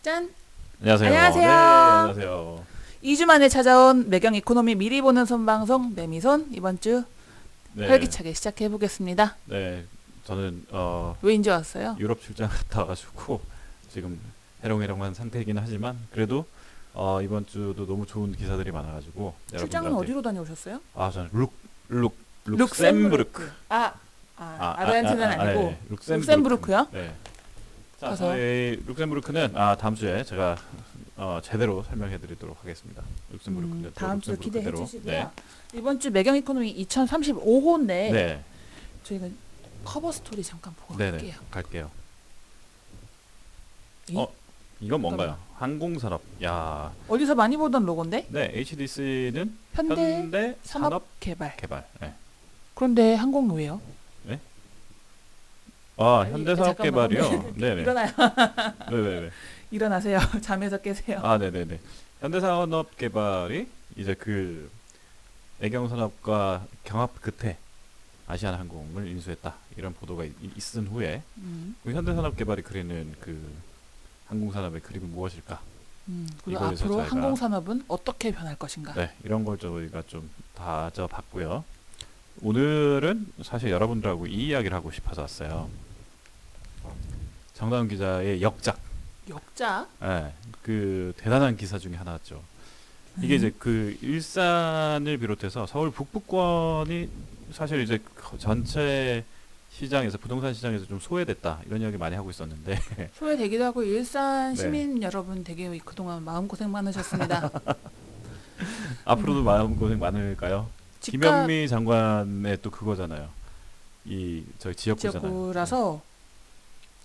짠! 안녕하세요. 안녕하세요. 네, 안녕하세요. 2주 만에 찾아온 매경 이코노미 미리 보는 손방송 매미손 이번 주 네, 활기차게 시작해 보겠습니다. 네, 저는 왜 인제 왔어요? 유럽 출장 갔다 와가지고 지금 해롱해롱한 상태이긴 하지만 그래도 이번 주도 너무 좋은 기사들이 많아가지고 출장은 여러분들한테 어디로 다녀오셨어요? 저는 룩셈부르크. 아르헨티나는 아니고 네, 룩셈부르크요? 네. 자, 가서. 저희 룩셈부르크는 다음 주에 제가 제대로 설명해드리도록 하겠습니다. 룩셈부르크 다음 주 기대해 그대로. 주시고요. 네. 이번 주 매경 이코노미 2035호인데 네, 저희가 커버 스토리 잠깐 보고 네, 갈게요. 갈게요. 이? 이건 뭔가요? 항공산업. 야, 어디서 많이 보던 로고인데? 네, HDC는 현대 현대 산업 산업개발. 개발. 네. 그런데 항공 왜요? 아니, 현대 산업 잠깐만. 개발이요. 네, 네. 일어나요. 네. 일어나세요. 잠에서 깨세요. 네, 네. 현대 산업 개발이 이제 그 애경 산업과 경합 끝에 아시아나항공을 인수했다. 이런 보도가 있은 후에 그 현대 산업 개발이 그리는 그 항공 산업의 그림은 무엇일까? 그리고 이거에서 앞으로 저희가- 항공산업은 어떻게 변할 것인가? 네, 이런 걸 저희가 좀 다져봤고요. 오늘은 사실 여러분들하고 이 이야기를 하고 싶어서 왔어요. 정다운 기자의 역작, 역자? 그 대단한 기사 중에 하나였죠. 이게 이제 그 일산을 비롯해서 서울 북부권이 사실 이제 전체 시장에서 부동산 시장에서 좀 소외됐다 이런 이야기 많이 하고 있었는데 소외되기도 하고 일산 네. 시민 여러분 되게 그동안 마음고생 많으셨습니다. 앞으로도 마음고생 많을까요? 집값 김현미 장관의 또 그거잖아요. 이 저희 지역구잖아요. 지역구라서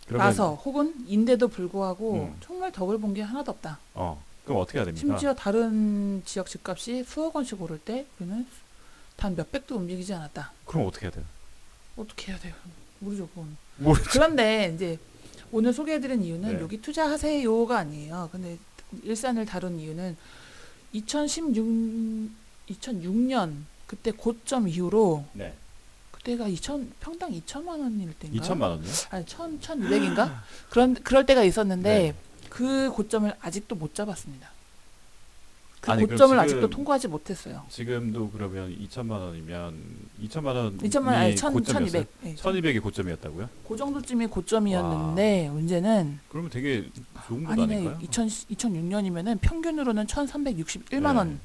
그러면 라서 혹은 인데도 불구하고 음. 정말 덕을 본 게 하나도 없다. 그럼 어떻게 해야 됩니까? 심지어 다른 지역 집값이 수억 원씩 오를 때 우리는 단 몇백도 움직이지 않았다. 그럼 어떻게 해야 돼요? 어떻게 해야 돼요? 모르죠, 그건. 모르죠. 그런데 이제 오늘 소개해드린 이유는 네. 여기 투자하세요가 아니에요. 근데 일산을 다룬 이유는 2006년 그때 고점 이후로 네. 그때가 평당 2천만 원일 때인가? 2천만 원요? 아니 1,200인가? 그럴 때가 있었는데 네. 그 고점을 아직도 못 잡았습니다. 그 아니, 그럼 고점을 지금 아직도 통과하지 못했어요. 지금도 그러면 2천만 원이면 2천만 원이 2천만 아니 고점이었어요? 1,200. 네, 1200이 고점이었다고요? 그 정도쯤이 고점이었는데 문제는 그러면 되게 좋은 것 아니네. 아닐까요? 2006년이면은 평균으로는 1,361만 네. 원.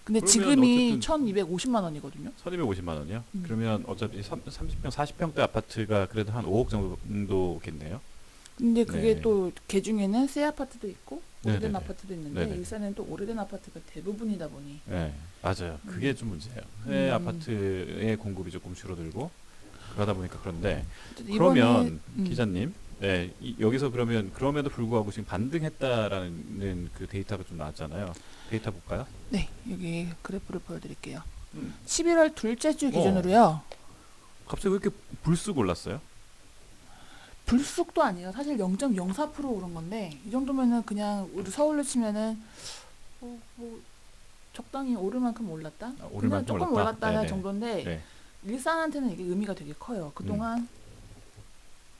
근데 그러면 지금이 어쨌든 1,250만 원이거든요. 1250만 원이요? 음. 그러면 어차피 30평, 40평대 아파트가 그래도 한 5억 정도겠네요. 근데 그게 네. 또 개 중에는 새 아파트도 있고 오래된 네네네. 아파트도 있는데 네네. 일산은 또 오래된 아파트가 대부분이다 보니 네, 맞아요. 그게 좀 문제예요. 새 아파트의 공급이 조금 줄어들고 그러다 보니까 그런데 그러면 이번에 기자님, 네, 여기서 그러면 그럼에도 불구하고 지금 반등했다라는 그 데이터가 좀 나왔잖아요. 데이터 볼까요? 네 여기 그래프를 보여드릴게요. 음. 11월 둘째 주 기준으로요. 갑자기 왜 이렇게 불쑥 올랐어요? 불쑥도 아니에요. 사실 0.04% 오른 건데 이 정도면은 그냥 우리 서울로 치면은 뭐 적당히 오를 만큼 올랐다. 오를 그냥 만큼 조금 올랐다? 올랐다 네네. 정도인데 네. 일산한테는 이게 의미가 되게 커요. 그동안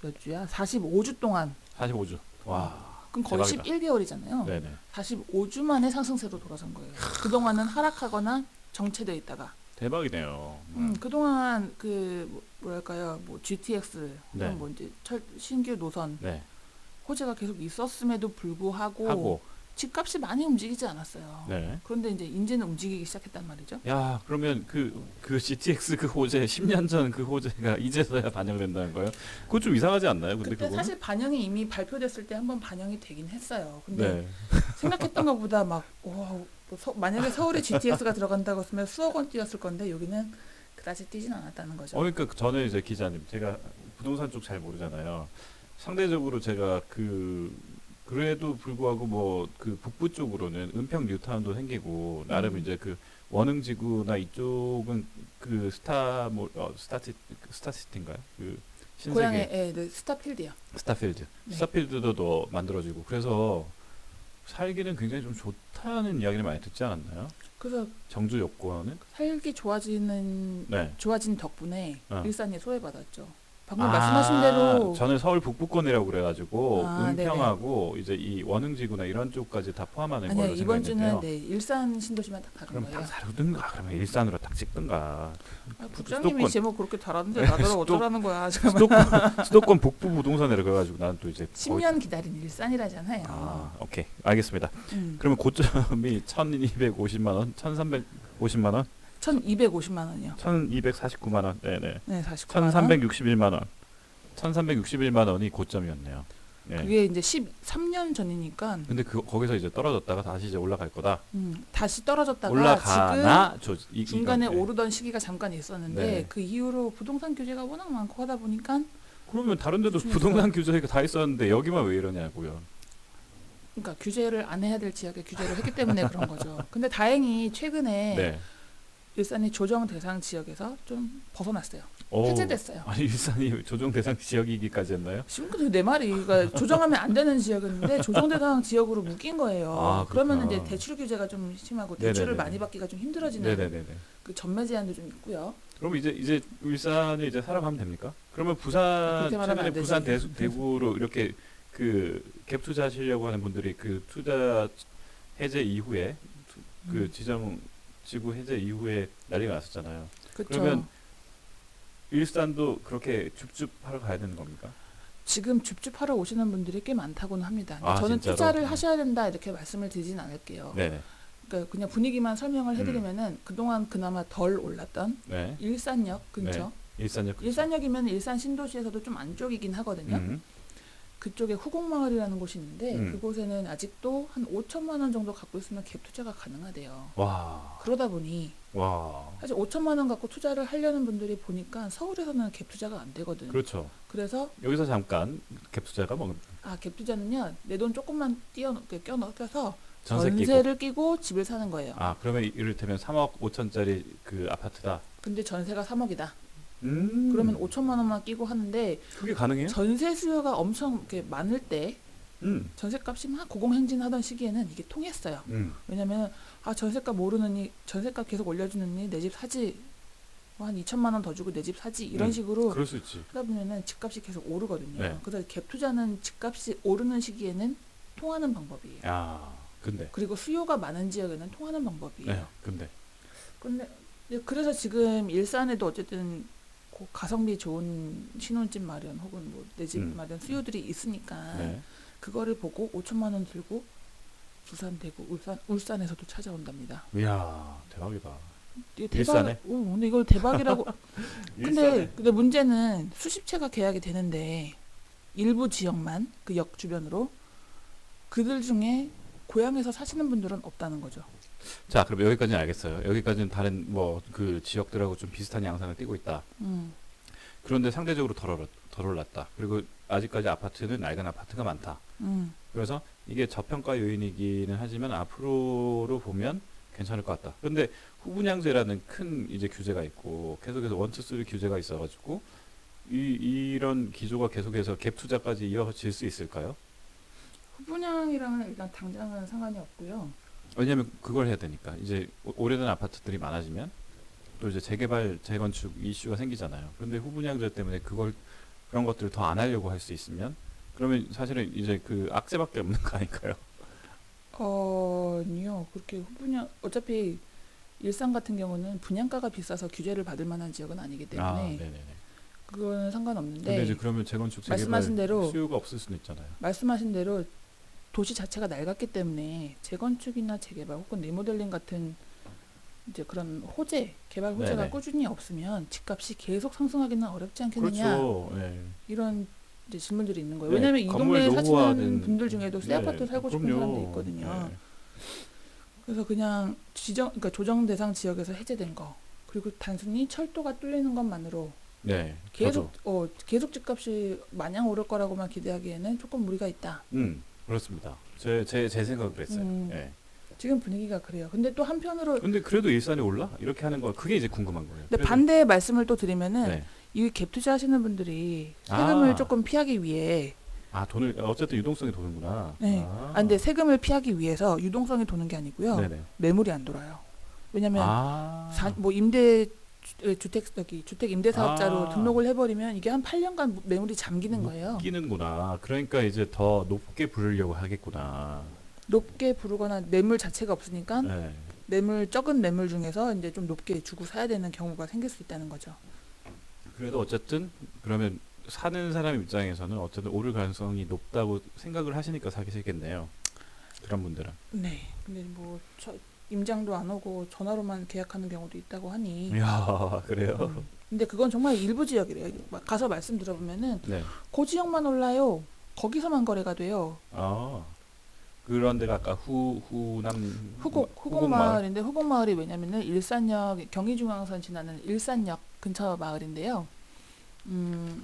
몇 주야? 45주 동안 45주. 와. 그럼 거의 대박이다. 11개월이잖아요. 네네. 45주 만에 상승세로 돌아선 거예요. 그동안은 하락하거나 정체되어 있다가 대박이네요. 그동안 뭐랄까요? 뭐 GTX 네. 혹은 뭐 이제 신규 노선 네. 호재가 계속 있었음에도 불구하고 하고. 집값이 많이 움직이지 않았어요. 네. 그런데 이제는 움직이기 시작했단 말이죠. 야, 그러면 그 GTX 그 호재 10년 전 그 호재가 이제서야 반영된다는 거예요? 그거 좀 이상하지 않나요? 근데 그때 그거는? 사실 반영이 이미 발표됐을 때 한번 반영이 되긴 했어요. 근데 네. 생각했던 것보다 만약에 서울에 GTX가 들어간다고 했으면 수억 원 뛰었을 건데 여기는 그다지 뛰진 않았다는 거죠. 그러니까 저는 이제 기자님, 제가 부동산 쪽 잘 모르잖아요. 상대적으로 제가 그래도 불구하고 뭐 그 북부 쪽으로는 은평 뉴타운도 생기고 나름 이제 그 원흥지구나 이쪽은 그 스타시티인가요? 그 고향의 신세계 네, 스타필드요. 스타필드, 네. 스타필드도 더 만들어지고 그래서 살기는 굉장히 좀 좋다는 이야기를 많이 듣지 않았나요? 그래서 정주 여건은? 살기 좋아진 네. 덕분에 어. 일산이 소외받았죠. 방금 말씀하신 대로 저는 서울 북부권이라고 그래가지고 아, 은평하고 이제 이 원흥지구나 이런 쪽까지 다 포함하는 아니요 걸로 이번 생각했는데요. 주는 네 일산 신도시만 딱 가는 그럼 거예요. 딱 다르든가 그러면 일산으로 딱 찍든가. 아, 국장님이 수도권. 제목 그렇게 달았는데 나더러 어쩌라는 거야. 잠깐만. 수도권 북부 부동산이라 그래가지고 나는 또 이제 10년 기다린 일산이라잖아요. 오케이 알겠습니다. 그러면 고점이 1,250만 원, 1,350만 원, 1,250만 원이요. 1,249만 원, 네네, 네, 49만 원. 1,361만 원, 1,361만 원이 고점이었네요. 네. 그게 이제 13년 전이니까 근데 거기서 이제 떨어졌다가 다시 이제 올라갈 거다. 다시 떨어졌다가 올라가나 지금 중간에 이건, 네. 오르던 시기가 잠깐 있었는데 네. 그 이후로 부동산 규제가 워낙 많고 하다 보니까 그러면 다른 데도 그래서- 부동산 규제가 다 있었는데 여기만 왜 이러냐고요. 그러니까 규제를 안 해야 될 지역에 규제를 했기 때문에 그런 거죠. 근데 다행히 최근에 네. 일산이 조정 대상 지역에서 좀 벗어났어요. 오, 해제됐어요. 아니 일산이 조정 대상 지역이기까지 했나요? 지금 내 말이 그러니까 조정하면 안 되는 지역인데 조정 대상 지역으로 묶인 거예요. 아, 그러면 그렇구나. 이제 대출 규제가 좀 심하고 네네네네. 대출을 많이 받기가 좀 힘들어지는 네네네네. 그 전매 제한도 좀 있고요. 그럼 이제 울산을 이제 살아가면 됩니까? 그러면 부산 그렇게 말하면 최근에 안 되지. 부산 대구로 이렇게 그 갭 투자하시려고 하는 분들이 그 투자 해제 이후에 그 지정 지구 해제 이후에 난리가 났었잖아요. 그렇죠. 그러면 일산도 그렇게 줍줍하러 가야 되는 겁니까? 지금 줍줍하러 오시는 분들이 꽤 많다고는 합니다. 아, 저는 진짜로? 투자를 하셔야 된다 이렇게 말씀을 드리진 않을게요. 네네. 그러니까 그냥 분위기만 설명을 해드리면은 그동안 그나마 덜 올랐던 네. 일산역 근처. 일산역. 근처. 일산역이면 일산 신도시에서도 좀 안쪽이긴 하거든요. 그쪽에 후곡마을이라는 곳이 있는데 그곳에는 아직도 한 5천만 원 정도 갖고 있으면 갭 투자가 가능하대요. 와. 그러다 보니 와. 사실 5천만 원 갖고 투자를 하려는 분들이 보니까 서울에서는 갭 투자가 안 되거든. 그렇죠. 그래서 여기서 잠깐 갭 투자가 뭐 갭 투자는요 내 돈 조금만 껴서 전세 끼고. 전세를 끼고 집을 사는 거예요. 그러면 이를테면 3억 5천짜리 그 아파트다. 근데 전세가 3억이다. 그러면 5천만 원만 끼고 하는데 그게 가능해요? 전세 수요가 엄청 이렇게 많을 때 전세값이 막 고공행진하던 시기에는 이게 통했어요. 왜냐면 전세값 오르느니 전세값 계속 올려주느니 내 집 사지 한 2천만 원 더 주고 내 집 사지 이런 식으로 그럴 수 있지. 하다 보면은 집값이 계속 오르거든요. 네. 그래서 갭 투자는 집값이 오르는 시기에는 통하는 방법이에요. 근데. 그리고 수요가 많은 지역에는 통하는 방법이에요. 네. 근데. 근데 그래서 지금 일산에도 어쨌든 가성비 좋은 신혼집 마련 혹은 뭐 내 집 마련 수요들이 있으니까 네. 그거를 보고 5천만 원 들고 부산, 대구, 울산에서도 찾아온답니다. 이야 대박이다. 이게 대박. 일산에? 근데 이걸 대박이라고. 일산에. 근데 문제는 수십 채가 계약이 되는데 일부 지역만 그 역 주변으로 그들 중에 고향에서 사시는 분들은 없다는 거죠. 자, 그럼 여기까지는 알겠어요. 여기까지는 다른 뭐 그 지역들하고 좀 비슷한 양상을 띠고 있다. 그런데 상대적으로 덜 올랐다. 그리고 아직까지 아파트는 낡은 아파트가 많다. 그래서 이게 저평가 요인이기는 하지만 앞으로로 보면 괜찮을 것 같다. 그런데 후분양제라는 큰 이제 규제가 있고 계속해서 1, 2, 3 규제가 있어가지고 이런 기조가 계속해서 갭 투자까지 이어질 수 있을까요? 후분양이랑은 일단 당장은 상관이 없고요. 왜냐하면 그걸 해야 되니까 이제 오래된 아파트들이 많아지면 또 이제 재개발 재건축 이슈가 생기잖아요. 그런데 후분양제 때문에 그런 것들을 더 안 하려고 할 수 있으면 그러면 사실은 이제 그 악재밖에 없는 거 아닐까요? 아니요. 그렇게 후분양 어차피 일산 같은 경우는 분양가가 비싸서 규제를 받을 만한 지역은 아니기 때문에 네네네. 그거는 상관없는데 근데 이제 그러면 재건축 재개발 말씀하신 대로 수요가 없을 수는 있잖아요. 말씀하신 대로 도시 자체가 낡았기 때문에 재건축이나 재개발 혹은 리모델링 같은 이제 그런 개발 호재가 네네. 꾸준히 없으면 집값이 계속 상승하기는 어렵지 않겠느냐 그렇죠. 네. 이런 이제 질문들이 있는 거예요. 네, 왜냐하면 이 건물 동네에 사시는 노후화는- 분들 중에도 새 네, 아파트 살고 싶은 그럼요. 사람도 있거든요. 네. 그래서 그냥 그러니까 조정 대상 지역에서 해제된 거 그리고 단순히 철도가 뚫리는 것만으로 네. 계속 계속 집값이 마냥 오를 거라고만 기대하기에는 조금 무리가 있다. 그렇습니다. 제 생각은 그랬어요. 네. 지금 분위기가 그래요. 근데 또 한편으로 근데 그래도 일산이 올라? 이렇게 하는 거 그게 이제 궁금한 거예요. 근데 반대의 말씀을 또 드리면은 네. 이 갭 투자하시는 분들이 세금을 아. 조금 피하기 위해 돈을 어쨌든 유동성이 도는구나. 네. 근데 세금을 피하기 위해서 유동성이 도는 게 아니고요. 네네. 매물이 안 돌아요. 왜냐면 뭐 주택 임대사업자로 아. 등록을 해버리면 이게 한 8년간 매물이 잠기는 거예요. 끼는구나. 그러니까 이제 더 높게 부르려고 하겠구나. 높게 부르거나 매물 자체가 없으니까 네. 적은 매물 중에서 이제 좀 높게 주고 사야 되는 경우가 생길 수 있다는 거죠. 그래도 어쨌든 그러면 사는 사람 입장에서는 어쨌든 오를 가능성이 높다고 생각을 하시니까 사기시겠네요. 그런 분들은. 네. 근데 뭐 임장도 안 오고 전화로만 계약하는 경우도 있다고 하니. 이야, 그래요? 근데 그건 정말 일부 지역이래요. 가서 말씀 들어보면은 네. 그 지역만 올라요. 거기서만 거래가 돼요. 아, 그런 데가 아까 후곡마을인데 후곡마을이 왜냐면은 일산역 경의중앙선 지나는 일산역 근처 마을인데요.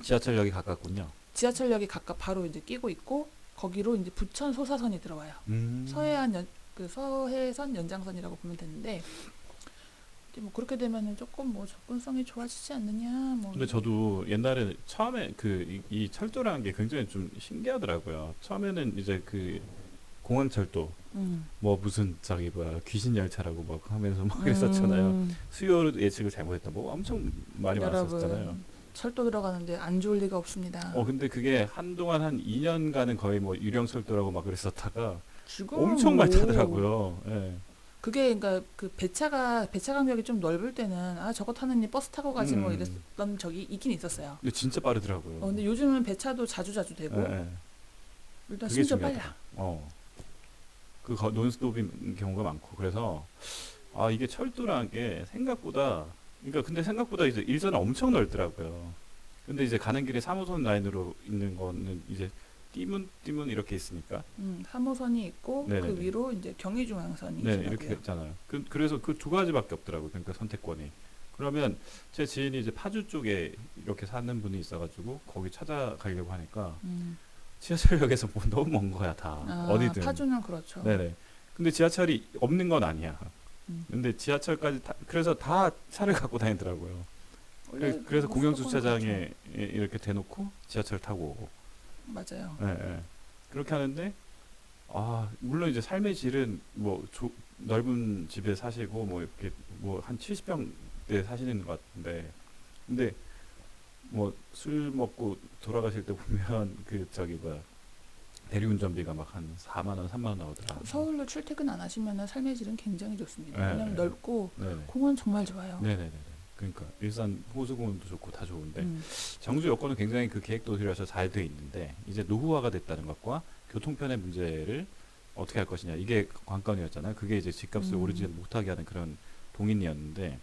지하철역이 가깝군요. 지하철역이 가깝 바로 이제 끼고 있고 거기로 이제 부천 소사선이 들어와요. 서해선 연장선이라고 보면 되는데 이제 뭐 그렇게 되면은 조금 뭐 접근성이 좋아지지 않느냐 뭐. 근데 저도 옛날에 처음에 이 철도라는 게 굉장히 좀 신기하더라고요. 처음에는 이제 그 공항철도 뭐 무슨 귀신 열차라고 막 하면서 막 그랬었잖아요. 수요 예측을 잘못했다 뭐 엄청 말이 많았었잖아요. 철도 들어가는데 안 좋을 리가 없습니다. 근데 그게 한동안 한 2년간은 거의 뭐 유령철도라고 막 그랬었다가 지금 엄청 많이 타더라고요. 예. 그게 그러니까 그 배차 간격이 좀 넓을 때는 저거 타느니 버스 타고 가지 뭐 이랬던 적이 있긴 있었어요. 근데 진짜 빠르더라고요. 근데 요즘은 배차도 자주 되고 예. 일단 그게 심지어 중요하다. 빨라. 논스톱인 경우가 많고 그래서 이게 철도라는 게 생각보다 근데 생각보다 이제 일선은 엄청 넓더라고요. 근데 이제 가는 길에 3호선 라인으로 있는 거는 이제 띠문 이렇게 있으니까 3호선이 있고 네네네. 그 위로 이제 경의중앙선이 네, 있더라고요. 이렇게 있잖아요. 그래서 그 두 가지밖에 없더라고요. 그러니까 선택권이. 그러면 제 지인이 이제 파주 쪽에 이렇게 사는 분이 있어가지고 거기 찾아가려고 하니까 지하철역에서 뭐 너무 먼 거야 다. 어디든. 파주는 그렇죠. 네네. 근데 지하철이 없는 건 아니야. 근데 지하철까지 그래서 다 차를 갖고 다니더라고요. 그래서 공영 주차장에 그렇죠. 이렇게 대놓고 지하철 타고 오고. 맞아요. 네. 그렇게 하는데 물론 이제 삶의 질은 뭐 넓은 집에 사시고 뭐 이렇게 뭐 한 70평대 사시는 것 같은데 근데 뭐 술 먹고 돌아가실 때 보면 대리운전비가 막 한 4만 원, 3만 원 나오더라. 서울로 출퇴근 안 하시면 삶의 질은 굉장히 좋습니다. 네, 왜냐면 넓고 네네. 공원 정말 좋아요. 네네네. 그러니까 일산 호수공원도 좋고 다 좋은데 정주 여건은 굉장히 그 계획도시라서 잘 돼 있는데 이제 노후화가 됐다는 것과 교통편의 문제를 어떻게 할 것이냐 이게 관건이었잖아요. 그게 이제 집값을 오르지 못하게 하는 그런 동인이었는데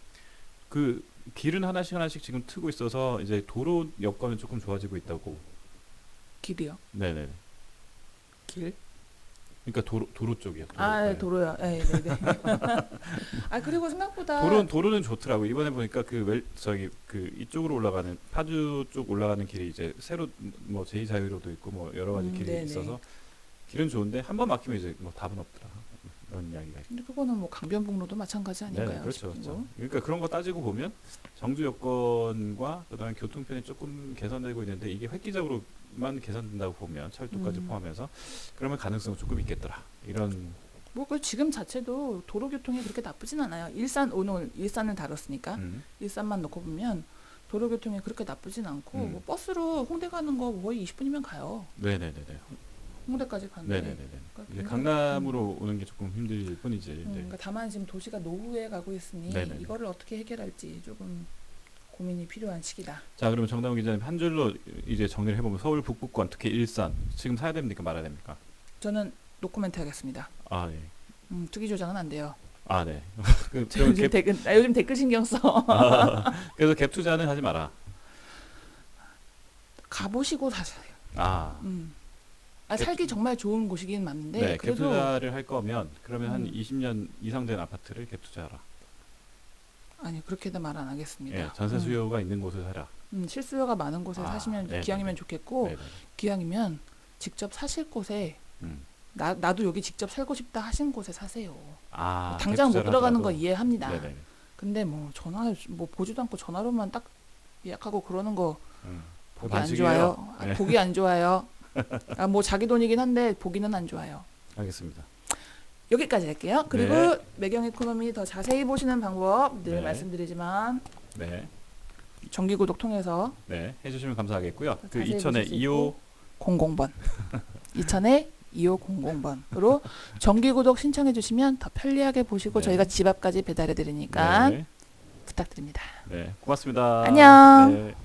그 길은 하나씩 지금 트고 있어서 이제 도로 여건은 조금 좋아지고 있다고. 길이요? 네네. 길? 그러니까 도로 쪽이요. 네. 도로요. 네네. 그리고 생각보다 도로는 좋더라고. 이번에 보니까 이쪽으로 올라가는 파주 쪽 올라가는 길이 이제 새로 뭐 제2자유로도 있고 뭐 여러 가지 길이 네네. 있어서 길은 좋은데 한 번 막히면 이제 뭐 답은 없더라. 이런 이야기가 있고. 근데 그거는 뭐 강변북로도 마찬가지 아닌가요? 네, 그렇죠. 지금? 그러니까 그런 거 따지고 보면 정주 여건과 그다음에 교통편이 조금 개선되고 있는데 이게 획기적으로만 개선된다고 보면 철도까지 포함해서 그러면 가능성은 조금 있겠더라. 이런 그 지금 자체도 도로 교통이 그렇게 나쁘진 않아요. 오늘 일산을 다뤘으니까 일산만 놓고 보면 도로 교통이 그렇게 나쁘진 않고 뭐 버스로 홍대 가는 거 거의 20분이면 가요. 네네네네. 홍대까지 가는데. 네네네네. 그러니까 강남으로 오는 게 조금 힘들 뿐이지. 그러니까 다만 지금 도시가 노후에 가고 있으니 네네네. 이거를 어떻게 해결할지 조금 고민이 필요한 시기다. 자, 그러면 정다운 기자님 한 줄로 이제 정리를 해보면 서울 북부권 특히 일산 지금 사야 됩니까 말아야 됩니까? 저는 노코멘트 하겠습니다. 네. 투기 조장은 안 돼요. 네. 요즘 댓글 신경 써. 그래서 갭 투자는 하지 마라. 가보시고 사세요. 살기 정말 좋은 곳이긴 맞는데 네, 그래도 갭 투자를 할 거면 그러면 한 20년 이상 된 아파트를 갭 투자하라. 아니 그렇게도 말 안 하겠습니다. 네, 전세 수요가 있는 곳을 사라. 실수요가 많은 곳에 사시면 네네. 기왕이면 좋겠고 네네. 기왕이면 직접 사실 곳에 나도 여기 직접 살고 싶다 하신 곳에 사세요. 당장 못 들어가는 거 이해합니다. 네네. 근데 뭐 보지도 않고 전화로만 딱 예약하고 그러는 거 보기 안 반칙이에요. 좋아요. 네. 보기 안 좋아요. 뭐 자기 돈이긴 한데 보기는 안 좋아요. 알겠습니다. 여기까지 할게요. 그리고 네. 매경 이코노미 더 자세히 보시는 방법 늘 네. 말씀드리지만 네. 정기구독 통해서 네. 해주시면 감사하겠고요. 그 자세히 2000에 보실 수 25 00번 2000에 2500번으로 정기구독 신청해 주시면 더 편리하게 보시고 네. 저희가 집 앞까지 배달해 드리니까 네. 부탁드립니다. 네. 고맙습니다. 안녕. 네.